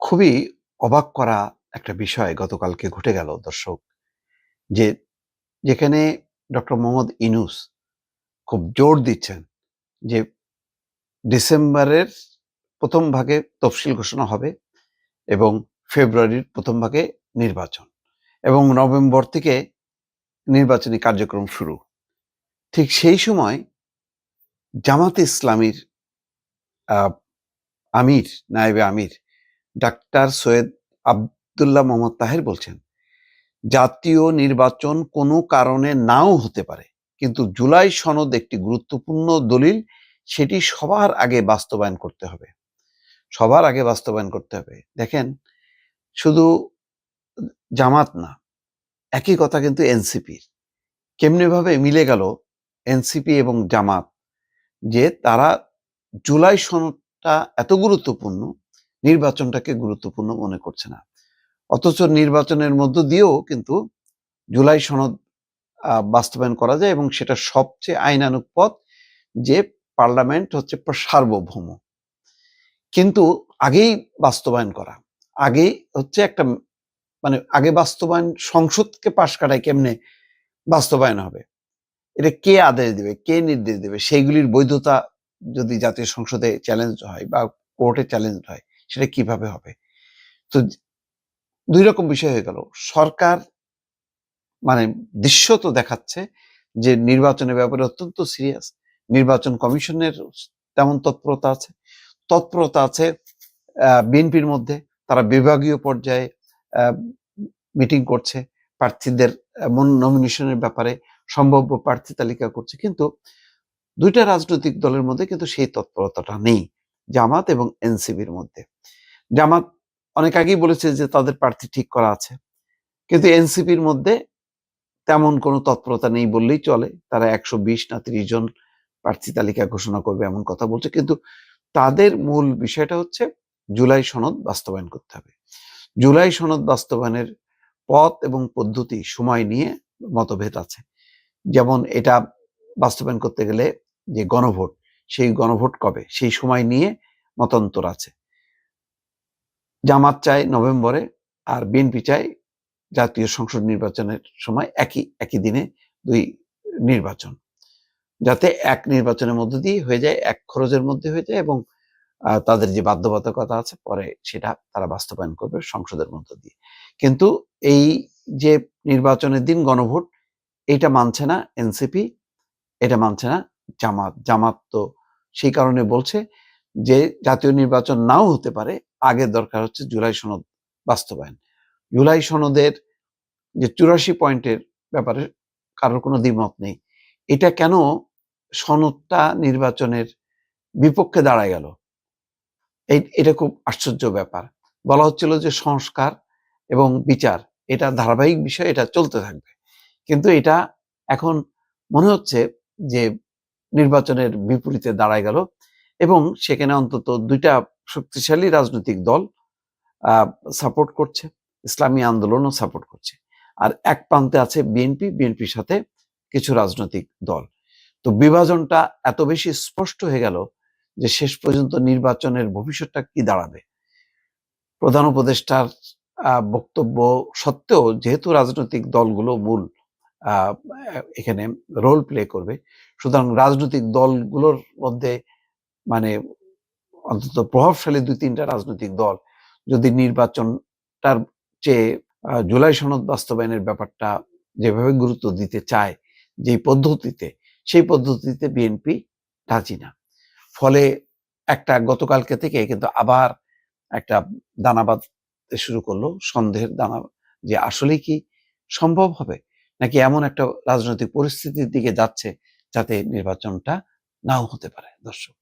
খুবই অবাক করা একটা বিষয় গতকালকে ঘটে গেল দর্শক। যে যেখানে ডক্টর মোহাম্মদ ইউনূস খুব জোর দিচ্ছেন যে ডিসেম্বরের ১ম ভাগে তফসিল ঘোষণা হবে এবং ফেব্রুয়ারির ১ম ভাগে নির্বাচন এবং নভেম্বর থেকে নির্বাচনী কার্যক্রম শুরু। ঠিক সেই সময় জামাতে ইসলামীর আ আমির, নায়েবে আমির ডাক্তার সৈয়দ আব্দুল্লাহ মোহাম্মদ তাহের বলছেন, জাতীয় নির্বাচন কোনো কারণে নাও হতে পারে, কিন্তু জুলাই সনদ একটি গুরুত্বপূর্ণ দলিল, সেটি সবার আগে বাস্তবায়ন করতে হবে। সবার আগে বাস্তবায়ন করতে হবে। দেখেন, শুধু জামাত না, একই কথা কিন্তু এনসিপির। কেমনিভাবে মিলে গেল এনসিপি এবং জামাত, যে তারা জুলাই সনদটা এত গুরুত্বপূর্ণ, নির্বাচনটাকে গুরুত্বপূর্ণ মনে করছে না। অথচ নির্বাচনের মধ্য দিয়েও কিন্তু জুলাই সনদ বাস্তবায়ন করা যায় এবং সেটা সবচেয়ে আইনানুগ পথ, যে পার্লামেন্ট হচ্ছে সার্বভৌম। কিন্তু আগেই বাস্তবায়ন করা, আগেই হচ্ছে একটা আগে বাস্তবায়ন, সংসদকে পাশ কাটায় কেমনে বাস্তবায়ন হবে, এটা কে আদেশ দেবে, কে নির্দেশ দেবে, সেইগুলির বৈধতা যদি জাতীয় সংসদে চ্যালেঞ্জ হয় বা কোর্টে চ্যালেঞ্জ হয়, সেটা কিভাবে হবে? তো দুই রকম বিষয় হয়ে গেল। সরকার দৃশ্যত দেখাচ্ছে যে নির্বাচনের ব্যাপারে অত্যন্ত সিরিয়াস। নির্বাচন কমিশনের তেমন তৎপরতা আছে বিএনপির মধ্যে। তারা বিভাগীয় পর্যায়ে মিটিং করছে, প্রার্থীদের নমিনেশনের ব্যাপারে সম্ভাব্য প্রার্থী তালিকা করছে। কিন্তু দুইটা রাজনৈতিক দলের মধ্যে কিন্তু সেই তৎপরতাটা নেই, জামাত এবং এনসিপির মধ্যে। জামাত অনেক আগেই বলেছে যে তাদের প্রার্থী ঠিক করা আছে, কিন্তু এনসিপির মধ্যে তেমন কোনো তৎপরতা নেই বললেই চলে। তারা ১২০ না ৩০ জন প্রার্থী তালিকা ঘোষণা করবে এমন কথা বলছে। কিন্তু তাদের মূল বিষয়টা হচ্ছে জুলাই সনদ বাস্তবায়ন করতে হবে। জুলাই সনদ বাস্তবায়নের পথ এবং পদ্ধতি, সময় নিয়ে মতভেদ আছে। যেমন এটা বাস্তবায়ন করতে গেলে যে গণভোট, সেই গণভোট কবে, সেই সময় নিয়ে মতান্তর আছে। জামাত চায় নভেম্বরে, আর বিএনপি চায় জাতীয় সংসদ নির্বাচনের সময় একই দিনে ২ নির্বাচন, যাতে এক নির্বাচনের মধ্য দিয়ে হয়ে যায়, এক খরচের মধ্যে হয়ে যায় এবং তাদের যে বাধ্যবাধকতা আছে পরে সেটা তারা বাস্তবায়ন করবে সংসদের মধ্য দিয়ে। কিন্তু এই যে নির্বাচনের দিন গণভোট, এটা মানছে না এনসিপি, এটা মানছে না জামাত। জামাত তো সেই কারণে বলছে যে জাতীয় নির্বাচন নাও হতে পারে, আগে দরকার হচ্ছে জুলাই সনদ বাস্তবায়ন। জুলাই সনদের যে ৮৪ পয়েন্টের ব্যাপারে কারোর কোনো দ্বিমত নেই। এটা কেন সনদটা নির্বাচনের বিপক্ষে দাঁড়ায় গেল? এটা খুব আশ্চর্য ব্যাপার। বলা হচ্ছিল যে সংস্কার এবং বিচার এটা ধারাবাহিক বিষয়, এটা চলতে থাকবে। কিন্তু এটা এখন মনে হচ্ছে যে নির্বাচনের বিপরীতে দাঁড়ায় গেল এবং সেখানে অন্তত ২ টা শক্তিশালী রাজনৈতিক দল সাপোর্ট করছে, ইসলামী আন্দোলনও সাপোর্ট করছে। আর এক প্রান্তে আছে বিএনপি, বিএনপির সাথে কিছু রাজনৈতিক দল। তো বিভাজনটা এত বেশি স্পষ্ট হয়ে গেল যে শেষ পর্যন্ত নির্বাচনের ভবিষ্যৎটা কি দাঁড়াবে। প্রধান উপদেষ্টার বক্তব্য সত্ত্বেও, যেহেতু রাজনৈতিক দলগুলো মূল এখানে রোল প্লে করবে, সুতরাং রাজনৈতিক দলগুলোর মধ্যে অন্তত প্রভাবশালী ২-৩টা রাজনৈতিক দল যদি নির্বাচনটার চেয়ে জুলাই সনদ বাস্তবায়নের ব্যাপারটা যেভাবে গুরুত্ব দিতে চায়, যেই পদ্ধতিতে, সেই পদ্ধতিতে বিএনপি রাজি না। ফলে একটা গতকালকে থেকে কিন্তু আবার একটা দানা বাঁধতে শুরু করলো, সন্দেহের দানা, যে আসলেই কি সম্ভব হবে, নাকি এমন একটা রাজনৈতিক পরিস্থিতির দিকে যাচ্ছে যাতে নির্বাচনটা নাও হতে পারে। দর্শক।